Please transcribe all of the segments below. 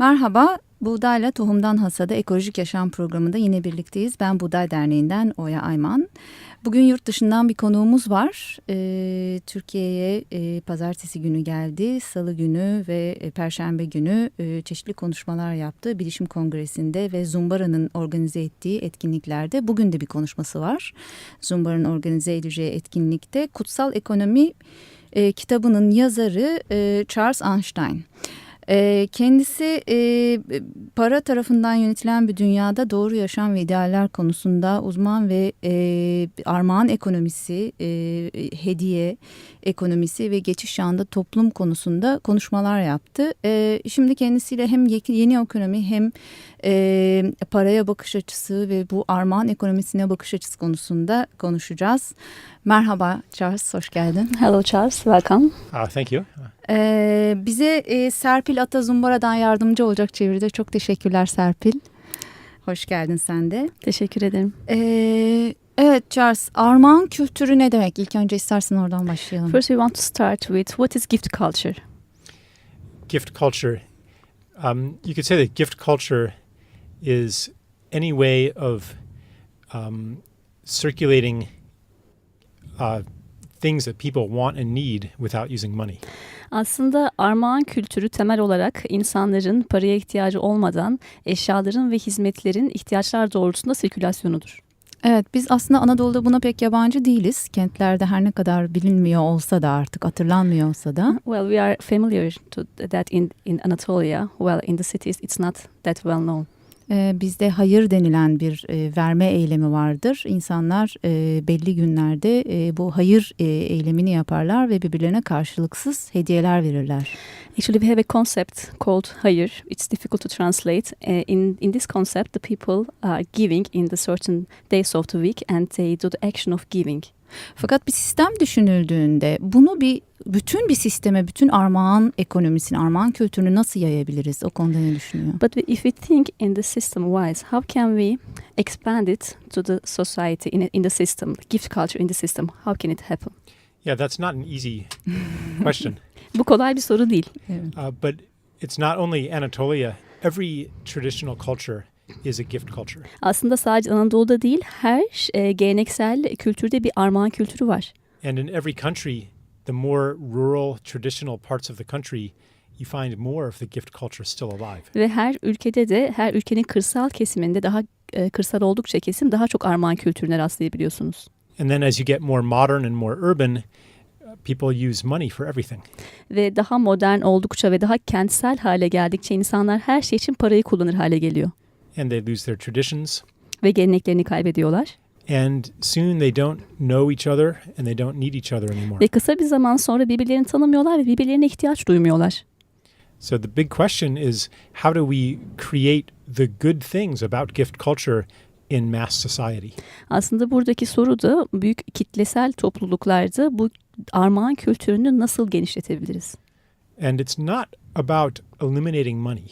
Merhaba, Buğday'la Tohumdan Hasada Ekolojik Yaşam programında yine birlikteyiz. Ben Buğday Derneği'nden Oya Ayman. Bugün yurt dışından bir konuğumuz var. Türkiye'ye pazartesi günü geldi. Salı günü ve perşembe günü çeşitli konuşmalar yaptı. Bilişim Kongresi'nde ve Zumbara'nın organize ettiği etkinliklerde. Bugün de bir konuşması var. Zumbara'nın organize edeceği etkinlikte Kutsal Ekonomi kitabının yazarı Charles Eisenstein. Kendisi para tarafından yönetilen bir dünyada doğru yaşam ve idealler konusunda uzman ve armağan ekonomisi, hediye ekonomisi ve geçiş çağında toplum konusunda konuşmalar yaptı. Şimdi kendisiyle hem yeni ekonomi hem paraya bakış açısı ve bu armağan ekonomisine bakış açısı konusunda konuşacağız. Merhaba Charles, hoş geldin. Hello Charles, welcome. Thank you. Bize Serpil Ata Zumbara'dan yardımcı olacak çeviride. Çok teşekkürler Serpil. Hoş geldin sen de. Teşekkür ederim. Evet Charles, armağan kültürü ne demek? İlk önce istersen oradan başlayalım. First we want to start with what is gift culture? Gift culture. You could say that gift culture is any way of circulating things that people want and need without using money. Aslında armağan kültürü temel olarak insanların paraya ihtiyacı olmadan eşyaların ve hizmetlerin ihtiyaçlar doğrultusunda sirkülasyonudur. Evet, biz aslında Anadolu'da buna pek yabancı değiliz. Kentlerde her ne kadar bilinmiyor olsa da artık hatırlanmıyor olsa da. Well, we are familiar to that in Anatolia. Well, in the cities it's not that well known. Bizde hayır denilen bir verme eylemi vardır. İnsanlar belli günlerde bu hayır eylemini yaparlar ve birbirlerine karşılıksız hediyeler verirler. Actually, we have a concept called hayır. It's difficult to translate. In this concept, the people are giving in the certain days of the week and they do the action of giving. Fakat bir sistem düşünüldüğünde bunu bütün bir sisteme, bütün armağan ekonomisini, armağan kültürünü nasıl yayabiliriz? O konuda ne düşünüyor? But if we think in the system wise, how can we expand it to the society in the system, gift culture in the system? How can it happen? Yeah, that's not an easy question. Bu kolay bir soru değil. Evet. But it's not only Anatolia. Every traditional culture is a gift culture. Aslında sadece Anadolu'da değil, her geleneksel kültürde bir armağan kültürü var. And in every country, the more rural, traditional parts of the country, you find more of the gift culture still alive. Ve her ülkede de, her ülkenin kırsal kesiminde daha kırsal oldukça kesim daha çok armağan kültürüne rastlayabiliyorsunuz. And then as you get more modern and more urban, people use money for everything. Ve daha modern oldukça ve daha kentsel hale geldikçe insanlar her şey için parayı kullanır hale geliyor. And they lose their traditions. Ve geleneklerini kaybediyorlar. And soon they don't know each other and they don't need each other anymore. Ve kısa bir zaman sonra birbirlerini tanımıyorlar ve birbirlerine ihtiyaç duymuyorlar. So the big question is, how do we create the good things about gift culture in mass society? Aslında buradaki soru da büyük kitlesel topluluklarda bu armağan kültürünü nasıl genişletebiliriz? And it's not about eliminating money,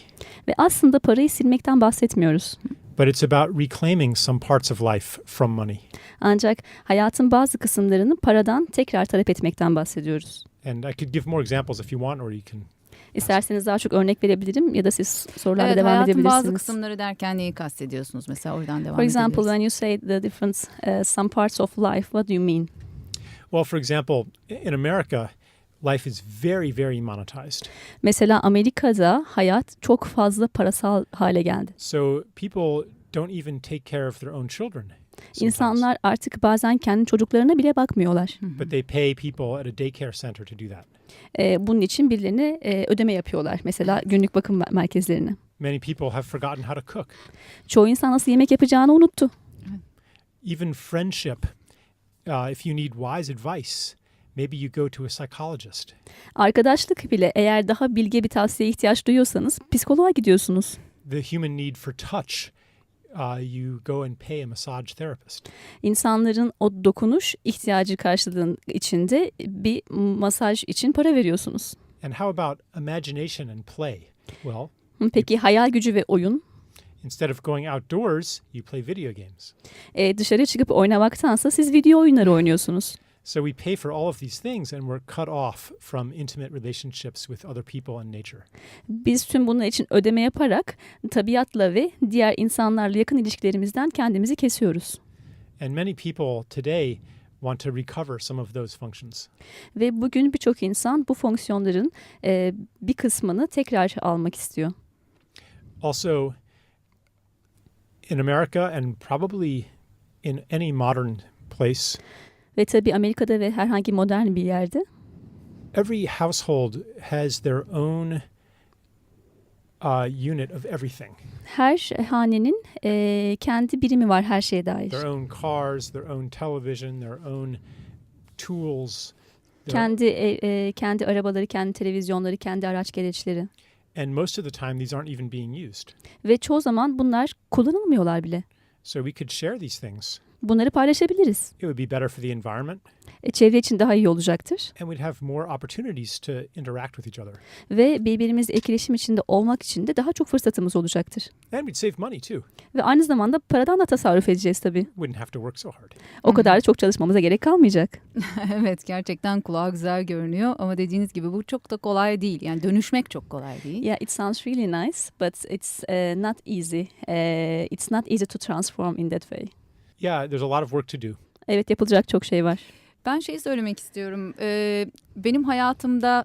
Ve aslında parayı silmekten bahsetmiyoruz. but it's about reclaiming some parts of life from money. Ancak hayatın bazı kısımlarını paradan tekrar talep etmekten bahsediyoruz. And I could give more examples if you want, or you can. İsterseniz daha çok örnek verebilirim ya da siz sorularla Evet, devam hayatın edebilirsiniz. bazı kısımları derken neyi kastediyorsunuz? Mesela oradan devam For example, edebiliriz. when you say the different some parts of life, what do you mean? Well, for example, in America, life is very, very monetized. Mesela Amerika'da hayat çok fazla parasal hale geldi. So people don't even take care of their own children. sometimes. İnsanlar artık bazen kendi çocuklarına bile bakmıyorlar. But they pay people at a daycare center to do that. Bunun için birilerine ödeme yapıyorlar. Mesela günlük bakım merkezlerine. Many people have forgotten how to cook. Çoğu insan nasıl yemek yapacağını unuttu. Even friendship, if you need wise advice, maybe you go to a psychologist. Arkadaşlık bile eğer daha bilge bir tavsiyeye ihtiyaç duyuyorsanız psikoloğa gidiyorsunuz. The human need for touch, you go and pay a massage therapist. İnsanların o dokunuş ihtiyacı karşılığın içinde bir masaj için para veriyorsunuz. And how about imagination and play? Well, Peki hayal gücü ve oyun? instead of going outdoors, you play video games. Dışarı çıkıp oynamaktansa siz video oyunları oynuyorsunuz. So we pay for all of these things and we're cut off from intimate relationships with other people and nature. Biz tüm bunlar için ödeme yaparak tabiatla ve diğer insanlarla yakın ilişkilerimizden kendimizi kesiyoruz. And many people today want to recover some of those functions. Ve bugün birçok insan bu fonksiyonların bir kısmını tekrar almak istiyor. Also, in America and probably in any modern place, Ve tabii Amerika'da ve herhangi modern bir yerde every household has their own unit of everything. her hanenin kendi birimi var her şeye dair. Their own cars, their own television, their own tools. Kendi arabaları, kendi televizyonları, kendi araç gereçleri. And most of the time these aren't even being used. Ve çoğu zaman bunlar kullanılmıyorlar bile. So we could share these things. Bunları paylaşabiliriz. It would be better for the environment. Çevre için daha iyi olacaktır. And we'd have more opportunities to interact with each other. Ve birbirimizle etkileşim içinde olmak için de daha çok fırsatımız olacaktır. And we'd save money too. Ve aynı zamanda paradan da tasarruf edeceğiz tabii. Wouldn't have to work so hard. O kadar da çok çalışmamıza gerek kalmayacak. Evet, gerçekten kulağa güzel görünüyor ama dediğiniz gibi bu çok da kolay değil. Yani dönüşmek çok kolay değil. Yeah, it sounds really nice, but it's not easy. It's not easy to transform in that way. Yeah, there's a lot of work to do. Evet, yapılacak çok şey var. Ben şeyi söylemek istiyorum. Benim hayatımda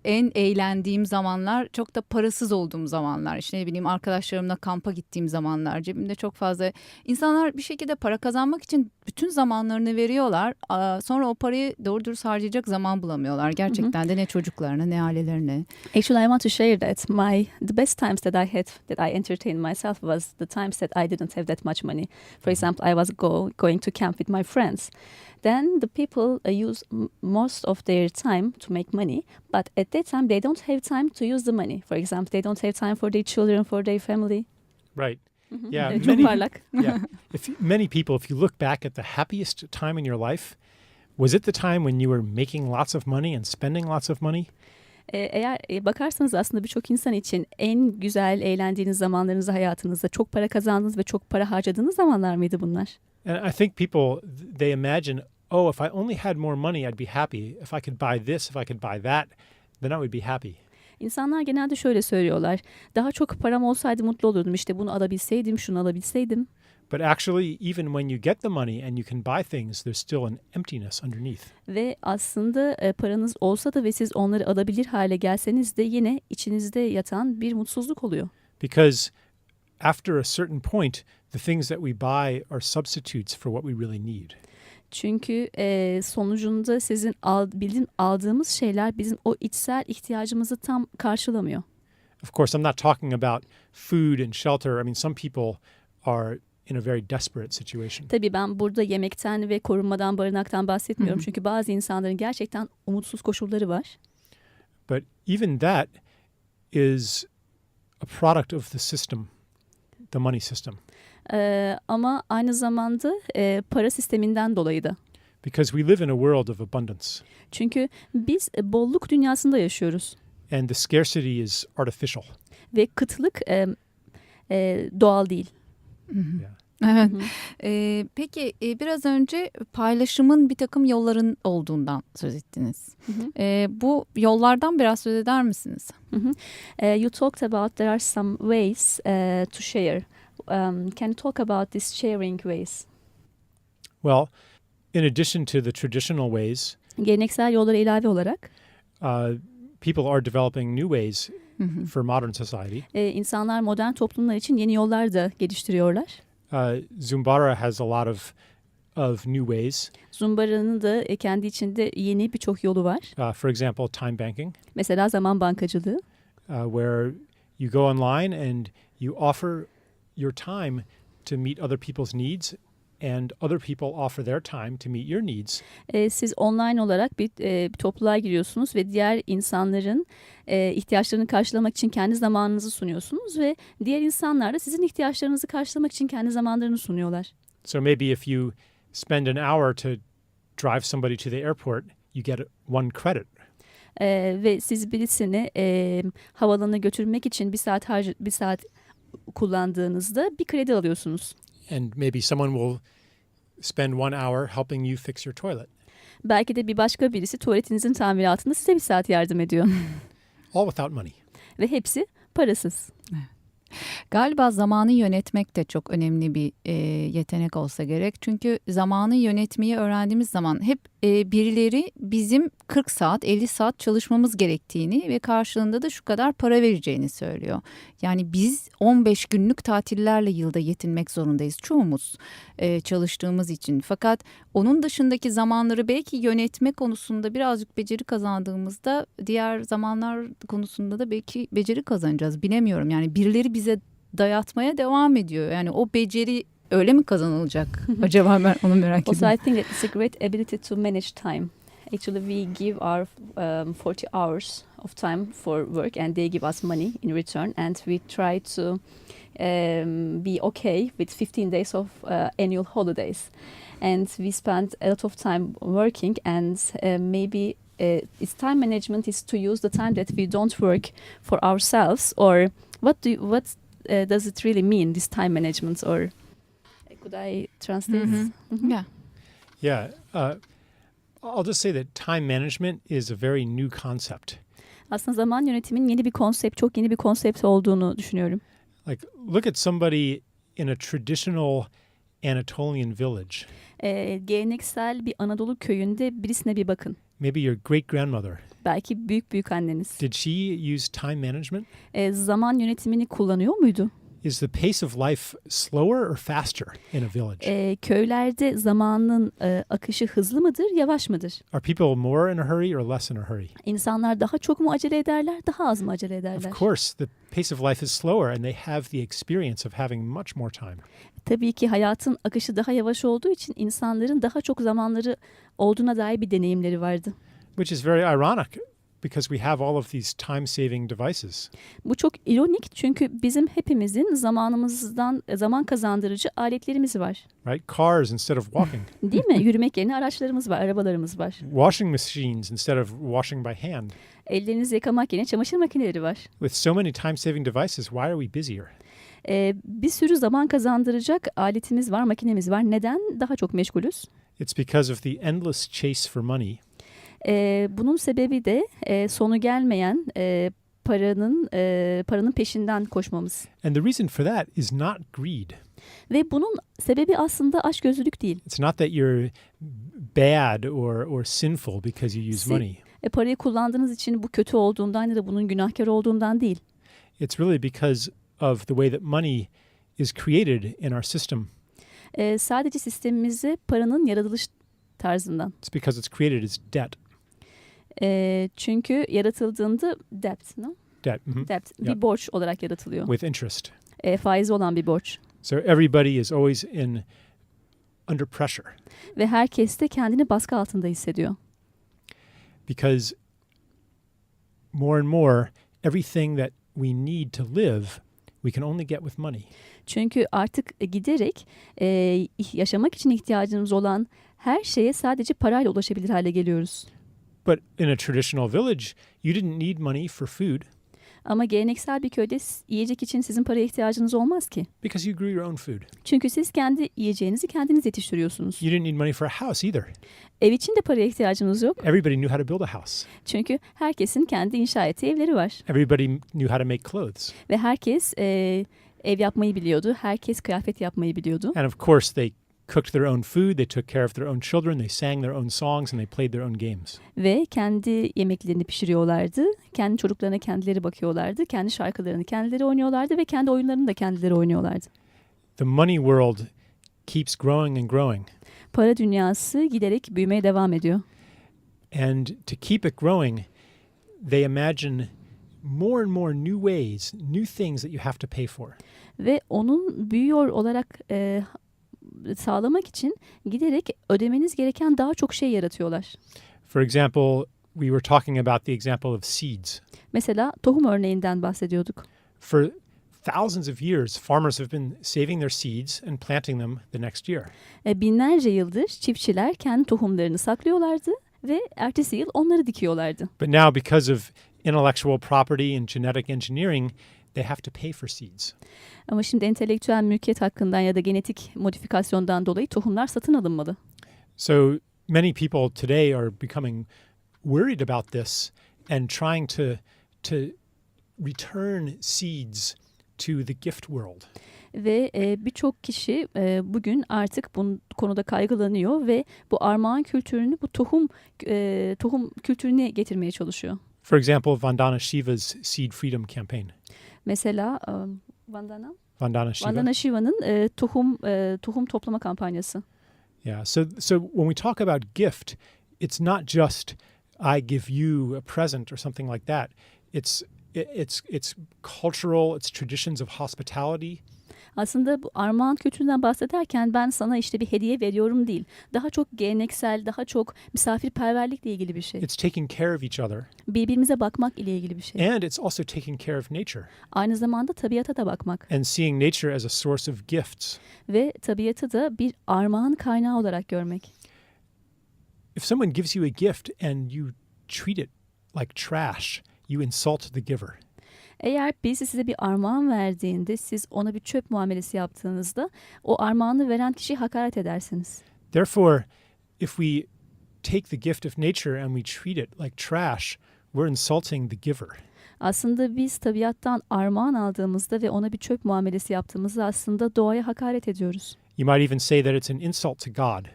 en eğlendiğim zamanlar çok da parasız olduğum zamanlar. İşte ne bileyim arkadaşlarımla kampa gittiğim zamanlar. Cebimde çok fazla insanlar bir şekilde para kazanmak için bütün zamanlarını veriyorlar. Sonra o parayı doğru dürüst harcayacak zaman bulamıyorlar. Gerçekten de ne çocuklarına ne ailelerine. Actually, I want to share that the best times that I had, that I entertained myself was the times that I didn't have that much money. For example, I was going to camp with my friends. Then the people use most of their time to make money, but at that time they don't have time to use the money. For example, they don't have time for their children, for their family. Right. Yeah. Çok parlak. Yeah. Many people, if you look back at the happiest time in your life, was it the time when you were making lots of money and spending lots of money? Eğer bakarsanız aslında birçok insan için en güzel eğlendiğiniz zamanlarınızda hayatınızda çok para kazandığınız ve çok para harcadığınız zamanlar mıydı bunlar? And I think people, they imagine, oh, if I only had more money, I'd be happy. If I could buy this, if I could buy that, then I would be happy. İnsanlar genelde şöyle söylüyorlar. Daha çok param olsaydı mutlu olurdum. İşte bunu alabilseydim, şunu alabilseydim. But actually, even when you get the money and you can buy things, there's still an emptiness underneath. Ve aslında paranız olsa da ve siz onları alabilir hale gelseniz de yine içinizde yatan bir mutsuzluk oluyor. Because after a certain point, the things that we buy are substitutes for what we really need. Çünkü sonucunda sizin aldığımız şeyler bizim o içsel ihtiyacımızı tam karşılamıyor. Of course, I'm not talking about food and shelter. I mean, some people are in a very desperate situation. Tabii ben burada yemekten ve korunmadan, barınaktan bahsetmiyorum. Çünkü bazı insanların gerçekten umutsuz koşulları var. But even that is a product of the system, the money system. Ama aynı zamanda para sisteminden dolayı da. Because we live in a world of abundance. Çünkü biz bolluk dünyasında yaşıyoruz. And the scarcity is artificial. Ve kıtlık doğal değil. Yeah. Evet. Peki biraz önce paylaşımın bir takım yolların olduğundan söz ettiniz. Bu yollardan biraz söz eder misiniz? You talked about there are some ways to share. Can you talk about these sharing ways? Well, in addition to the traditional ways, Geleneksel yollara ilave olarak people are developing new ways for modern society. İnsanlar modern toplumlar için yeni yollar da geliştiriyorlar. Zumbara has a lot of new ways. Zumbara'nın da kendi içinde yeni birçok yolu var. For example, time banking, Mesela zaman bankacılığı. where you go online and you offer your time to meet other people's needs, and other people offer their time to meet your needs. Siz online olarak bir topluluğa giriyorsunuz ve diğer insanların ihtiyaçlarını karşılamak için kendi zamanınızı sunuyorsunuz ve diğer insanlar da sizin ihtiyaçlarınızı karşılamak için kendi zamanlarını sunuyorlar. So maybe if you spend an hour to drive somebody to the airport, you get one credit. Ve siz birisini havalanına götürmek için bir saat kullandığınızda bir kredi alıyorsunuz. And maybe someone will spend 1 hour helping you fix your toilet. Belki de bir başka birisi tuvaletinizin tamiratında size bir saat yardım ediyor. All without money. Ve hepsi parasız. Galiba zamanı yönetmek de çok önemli bir yetenek olsa gerek. Çünkü zamanı yönetmeyi öğrendiğimiz zaman hep birileri bizim 40 saat, 50 saat çalışmamız gerektiğini ve karşılığında da şu kadar para vereceğini söylüyor. Yani biz 15 günlük tatillerle yılda yetinmek zorundayız çoğumuz çalıştığımız için. Fakat onun dışındaki zamanları belki yönetme konusunda birazcık beceri kazandığımızda diğer zamanlar konusunda da belki beceri kazanacağız. Bilemiyorum, yani birileri bize dayatmaya devam ediyor. Yani o beceri öyle mi kazanılacak? Acaba ben onu merak ediyorum. Also, I think it's a great ability to manage time. Actually, we give our 40 hours of time for work and they give us money in return. And we try to be okay with 15 days of annual holidays. And we spend a lot of time working and maybe its time management is to use the time that we don't work for ourselves, or what does it really mean, this time management? Or could I translate? Yeah. Yeah. I'll just say that time management is a very new concept. Aslında zaman yönetiminin yeni bir konsept, çok yeni bir konsept olduğunu düşünüyorum. Like, look at somebody in a traditional Anatolian village. Geleneksel bir Anadolu köyünde birisine bir bakın. Maybe your great grandmother. Belki büyük anneniz. Did she use time management? Zaman yönetimini kullanıyor muydu? Is the pace of life slower or faster in a village? Köylerde zamanın akışı hızlı mıdır, yavaş mıdır? Are people more in a hurry or less in a hurry? İnsanlar daha çok mu acele ederler, daha az mı acele ederler? Of course, the pace of life is slower and they have the experience of having much more time. Tabii ki hayatın akışı daha yavaş olduğu için insanların daha çok zamanları olduğuna dair bir deneyimleri vardı. Which is very ironic because we have all of these time-saving devices. Bu çok ironik çünkü bizim hepimizin zamanımızdan zaman kazandırıcı aletlerimiz var. Right? Cars instead of walking. Değil mi? Yürümek yerine araçlarımız var, arabalarımız var. Washing machines instead of washing by hand. Ellerinizi yıkamak yerine çamaşır makineleri var. With so many time-saving devices, why are we busier? Bir sürü zaman kazandıracak aletimiz var, makinemiz var. Neden daha çok meşgulüz? It's because of the endless chase for money. Bunun sebebi de sonu gelmeyen paranın peşinden koşmamız. And the reason for that is not greed. Ve bunun sebebi aslında açgözlülük değil. It's not that you're bad or sinful because you use money. Parayı kullandığınız için bu kötü olduğundan ya da bunun günahkar olduğundan değil. It's really because of the way that money is created in our system. Sadece sistemimize paranın yaratılış tarzından. It's because it's created as debt. Çünkü yaratıldığında debt, no? Debt. Mm-hmm. Debt, Yep. bir borç olarak yaratılıyor. With interest. Faizi olan bir borç. So everybody is always under pressure. Ve herkes de kendini baskı altında hissediyor. Because more and more, everything that we need to live, we can only get with money. Çünkü artık giderek yaşamak için ihtiyacımız olan her şeye sadece parayla ulaşabilir hale geliyoruz. But in a traditional village, you didn't need money for food. Ama geleneksel bir köyde yiyecek için sizin paraya ihtiyacınız olmaz ki. Because you grew your own food. Çünkü siz kendi yiyeceğinizi kendiniz yetiştiriyorsunuz. You didn't need money for a house either. Ev için de paraya ihtiyacınız yok. Everybody knew how to build a house. Çünkü herkesin kendi inşa ettiği evleri var. Everybody knew how to make clothes. Ve herkes ev yapmayı biliyordu. Herkes kıyafet yapmayı biliyordu. And of course, they cooked their own food, they took care of their own children, they sang their own songs, and they played their own games. Ve kendi yemeklerini pişiriyorlardı. Kendi çocuklarına kendileri bakıyorlardı. Kendi şarkılarını kendileri oynuyorlardı ve kendi oyunlarını da kendileri oynuyorlardı. The money world keeps growing and growing. Para dünyası giderek büyümeye devam ediyor. And to keep it growing, they imagine more and more new ways, new things that you have to pay for. Ve onun büyüyor olarak sağlamak için giderek ödemeniz gereken daha çok şey yaratıyorlar. For example, we were talking about the example of seeds. Mesela tohum örneğinden bahsediyorduk. For thousands of years, farmers have been saving their seeds and planting them the next year. Binlerce yıldır çiftçiler kendi tohumlarını saklıyorlardı ve ertesi yıl onları dikiyorlardı. But now, because of intellectual property and genetic engineering, they have to pay for seeds. Ama şimdi entelektüel mülkiyet hakkından ya da genetik modifikasyondan dolayı tohumlar satın alınmalı. So many people today are becoming worried about this and trying to return seeds to the gift world. Ve birçok kişi bugün artık bu konuda kaygılanıyor ve bu armağan kültürünü, bu tohum kültürüne getirmeye çalışıyor. For example, Vandana Shiva's Seed Freedom Campaign. Mesela Vandana Shiva. Vandana Shiva'nın tohum toplama kampanyası. Yeah. So when we talk about gift, it's not just I give you a present or something like that. It's cultural, it's traditions of hospitality. Aslında bu armağan kültüründen bahsederken ben sana işte bir hediye veriyorum değil. Daha çok geleneksel, daha çok misafirperverlikle ilgili bir şey. It's taking care of each other. Birbirimize bakmak ile ilgili bir şey. And it's also taking care of nature Aynı zamanda tabiata da bakmak and seeing nature as a source of gifts. ve tabiatı da bir armağan kaynağı olarak görmek. If someone gives you a gift and you treat it like trash, you insult the giver. Eğer birisi size bir armağan verdiğinde siz ona bir çöp muamelesi yaptığınızda o armağanı veren kişiyi hakaret edersiniz. Therefore, if we take the gift of nature and we treat it like trash, we're insulting the giver. Aslında biz tabiattan armağan aldığımızda ve ona bir çöp muamelesi yaptığımızda aslında doğaya hakaret ediyoruz. You might even say that it's an insult to God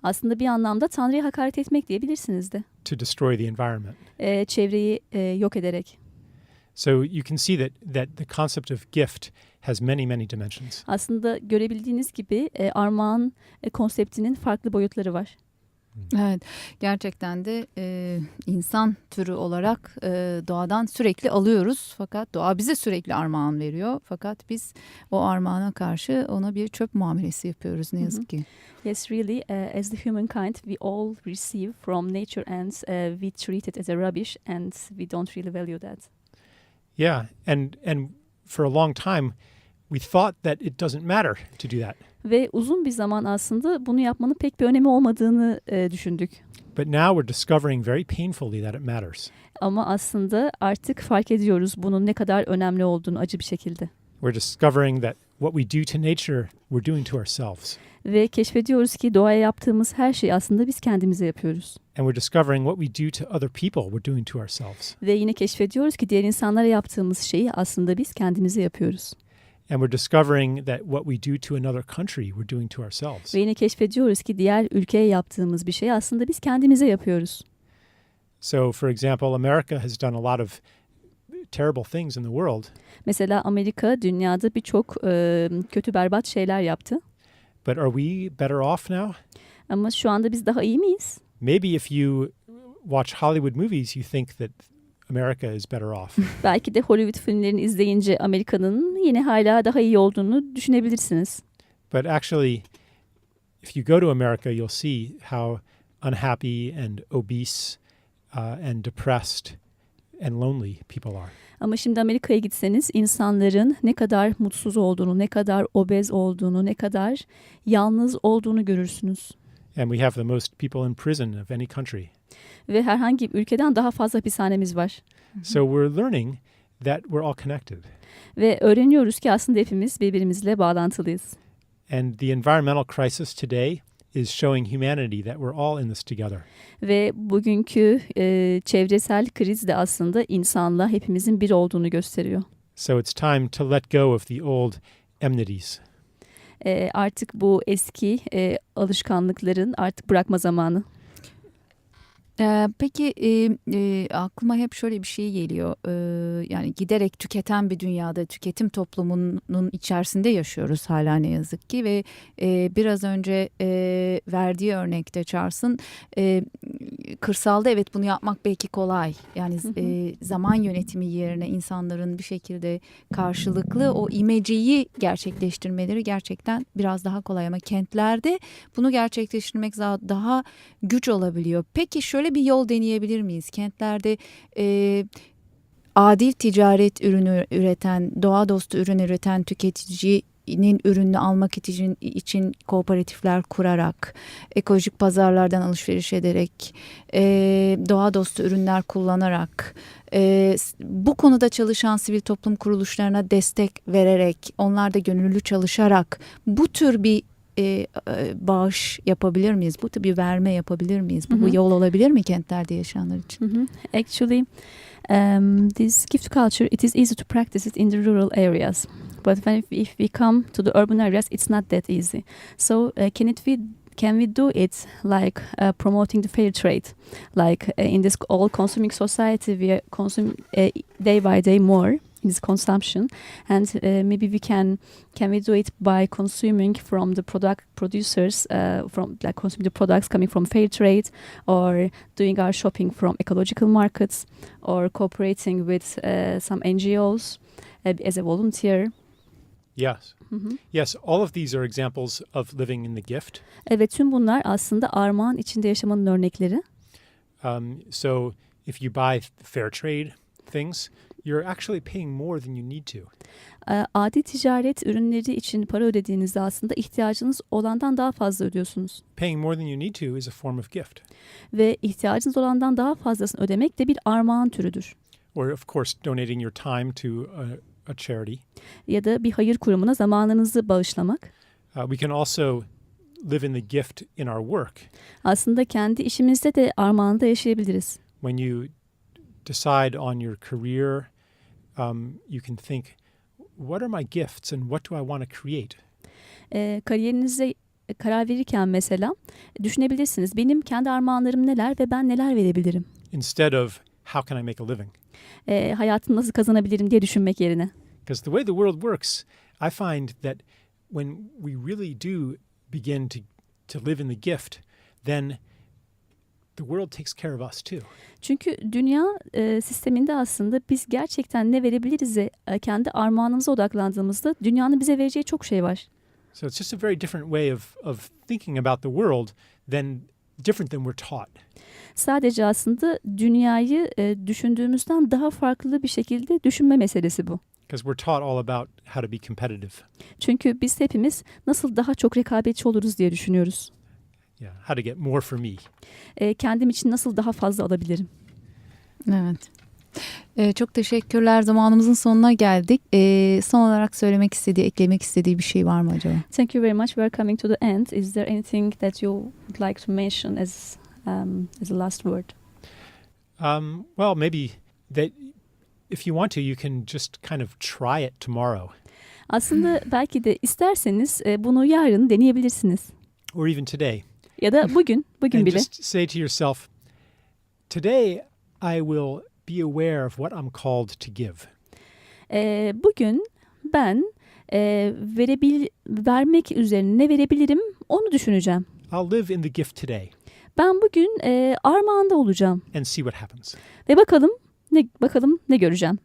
Aslında bir anlamda Tanrı'ya hakaret etmek diyebilirsiniz de. to destroy the environment. Çevreyi yok ederek. So you can see that the concept of gift has many dimensions. Aslında görebildiğiniz gibi armağan konseptinin farklı boyutları var. Evet, gerçekten de insan türü olarak doğadan sürekli alıyoruz. Fakat doğa bize sürekli armağan veriyor. Fakat biz o armağana karşı ona bir çöp muamelesi yapıyoruz ne yazık ki. Yes, really, as the humankind, we all receive from nature and we treat it as a rubbish and we don't really value that. Yeah, and for a long time we thought that it doesn't matter to do that. Ve uzun bir zaman aslında bunu yapmanın pek bir önemi olmadığını düşündük. But now we're discovering very painfully that it matters. Ama aslında artık fark ediyoruz bunun ne kadar önemli olduğunu acı bir şekilde. We're discovering that what we do to nature, we're doing to ourselves. Ve keşfediyoruz ki doğaya yaptığımız her şeyi aslında biz kendimize yapıyoruz. And we're discovering what we do to other people, we're doing to ourselves. Ve yine keşfediyoruz ki diğer insanlara yaptığımız şeyi aslında biz kendimize yapıyoruz. And we're discovering that what we do to another country, we're doing to ourselves. Ve yine keşfediyoruz ki diğer ülkeye yaptığımız bir şeyi aslında biz kendimize yapıyoruz. So, for example, America has done a lot of terrible things in the world. Mesela Amerika dünyada birçok kötü berbat şeyler yaptı. But are we better off now? Ama şu anda biz daha iyi miyiz? Maybe if you watch Hollywood movies, you think that America is better off. Belki de Hollywood filmlerini izleyince Amerika'nın yine hala daha iyi olduğunu düşünebilirsiniz. But actually, if you go to America, you'll see how unhappy and obese and depressed and lonely people are. Ama şimdi Amerika'ya gitseniz insanların ne kadar mutsuz olduğunu, ne kadar obez olduğunu, ne kadar yalnız olduğunu görürsünüz. And we have the most people in prison of any country. Ve herhangi bir ülkeden daha fazla hapishanemiz var. So we're learning that we're all connected. Ve öğreniyoruz ki aslında hepimiz birbirimizle bağlantılıyız. And the environmental crisis today is showing humanity that we're all in this together. Ve bugünkü çevresel kriz de aslında insanla hepimizin bir olduğunu gösteriyor. So it's time to let go of the old enmities. Artık bu eski alışkanlıkların artık bırakma zamanı. Peki aklıma hep şöyle bir şey geliyor. Yani giderek tüketen bir dünyada, tüketim toplumunun içerisinde yaşıyoruz hala ne yazık ki ve biraz önce verdiği örnekte Charles'ın kırsalda evet bunu yapmak belki kolay. Yani zaman yönetimi yerine insanların bir şekilde karşılıklı o imeceyi gerçekleştirmeleri gerçekten biraz daha kolay ama kentlerde bunu gerçekleştirmek daha güç olabiliyor. Peki şöyle bir yol deneyebilir miyiz? Kentlerde adil ticaret ürünü üreten, doğa dostu ürün üreten tüketicinin ürününü almak için kooperatifler kurarak, ekolojik pazarlardan alışveriş ederek, doğa dostu ürünler kullanarak, bu konuda çalışan sivil toplum kuruluşlarına destek vererek, onlar da gönüllü çalışarak bu tür bir bağış yapabilir miyiz? Bu tür bir verme yapabilir miyiz? Bu yol olabilir mi kentlerde yaşayanlar için? Actually, this gift culture, it is easy to practice it in the rural areas. But if we come to the urban areas, it's not that easy. So can we do it like promoting the fair trade? Like in this all-consuming society, we consume day by day more in this consumption, and maybe can we do it by consuming from the producers, from like consuming the products coming from fair trade, or doing our shopping from ecological markets, or cooperating with some NGOs as a volunteer. Yes. Yes, all of these are examples of living in the gift. Evet, tüm bunlar aslında armağan içinde yaşamanın örnekleri. So if you buy fair trade things, you're actually paying more than you need to. Adi ticaret ürünleri için para ödediğinizde aslında ihtiyacınız olandan daha fazla ödüyorsunuz. Paying more than you need to is a form of gift. Ve ihtiyacınız olandan daha fazlasını ödemek de bir armağan türüdür. Or of course donating your time to a charity. Ya da bir hayır kurumuna zamanınızı bağışlamak. We can also live in the gift in our work. Aslında kendi işimizde de armağanda yaşayabiliriz. When you decide on your career, you can think, what are my gifts and what do I want to create? Kariyerinize karar verirken mesela düşünebilirsiniz. Benim kendi armağanlarım neler ve ben neler verebilirim? Instead of how can I make a living? Hayatımı nasıl kazanabilirim diye düşünmek yerine. Because the way the world works, I find that when we really do begin to live in the gift, then the world takes care of us too. Çünkü dünya sisteminde aslında biz gerçekten ne verebiliriz kendi armağanımıza odaklandığımızda dünyanın bize vereceği çok şey var. So it's just a very different way of thinking about the world different than we're taught. Sadece aslında dünyayı düşündüğümüzden daha farklı bir şekilde düşünme meselesi bu. Because we're taught all about how to be competitive. Çünkü biz hepimiz nasıl daha çok rekabetçi oluruz diye düşünüyoruz. Yeah, how to get more for me. Kendim için nasıl daha fazla alabilirim? Evet. Çok teşekkürler. Zamanımızın sonuna geldik. Son olarak eklemek istediği bir şey var mı acaba? Thank you very much. We are coming to the end. Is there anything that you would like to mention as a last word? Well, maybe that if you want to, you can just kind of try it tomorrow. Aslında belki de isterseniz bunu yarın deneyebilirsiniz. Or even today. Ya da bugün And bile. just say to yourself, today I will be aware of what I'm called to give. Bugün ben vermek üzerine ne verebilirim onu düşüneceğim. I'll live in the gift today Ben bugün armağanda olacağım and see what happens. ve bakalım ne göreceğim.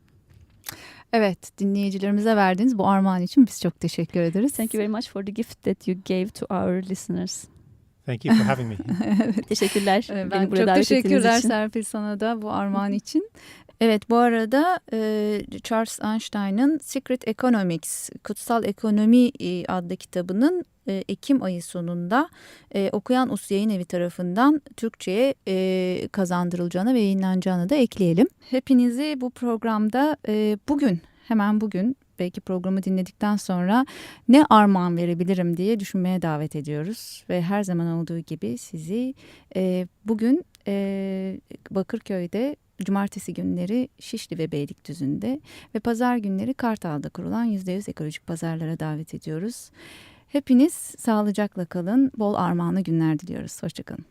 Evet, dinleyicilerimize verdiğiniz bu armağan için biz çok teşekkür ederiz. Thank you very much for the gift that you gave to our listeners. Thank you for having me. Evet. Teşekkürler. Ben Beni buraya çok davet ettiğiniz teşekkürler için. Serpil, sana da bu armağan için. Evet, bu arada Charles Eisenstein'ın Secret Economics, Kutsal Ekonomi adlı kitabının Ekim ayı sonunda Okuyan Us Yayın Evi tarafından Türkçe'ye kazandırılacağını ve yayınlanacağını da ekleyelim. Hepinizi bu programda hemen bugün belki programı dinledikten sonra ne armağan verebilirim diye düşünmeye davet ediyoruz. Ve her zaman olduğu gibi sizi bugün Bakırköy'de, cumartesi günleri Şişli ve Beylikdüzü'nde ve pazar günleri Kartal'da kurulan %100 ekolojik pazarlara davet ediyoruz. Hepiniz sağlıcakla kalın, bol armağanlı günler diliyoruz. Hoşça kalın.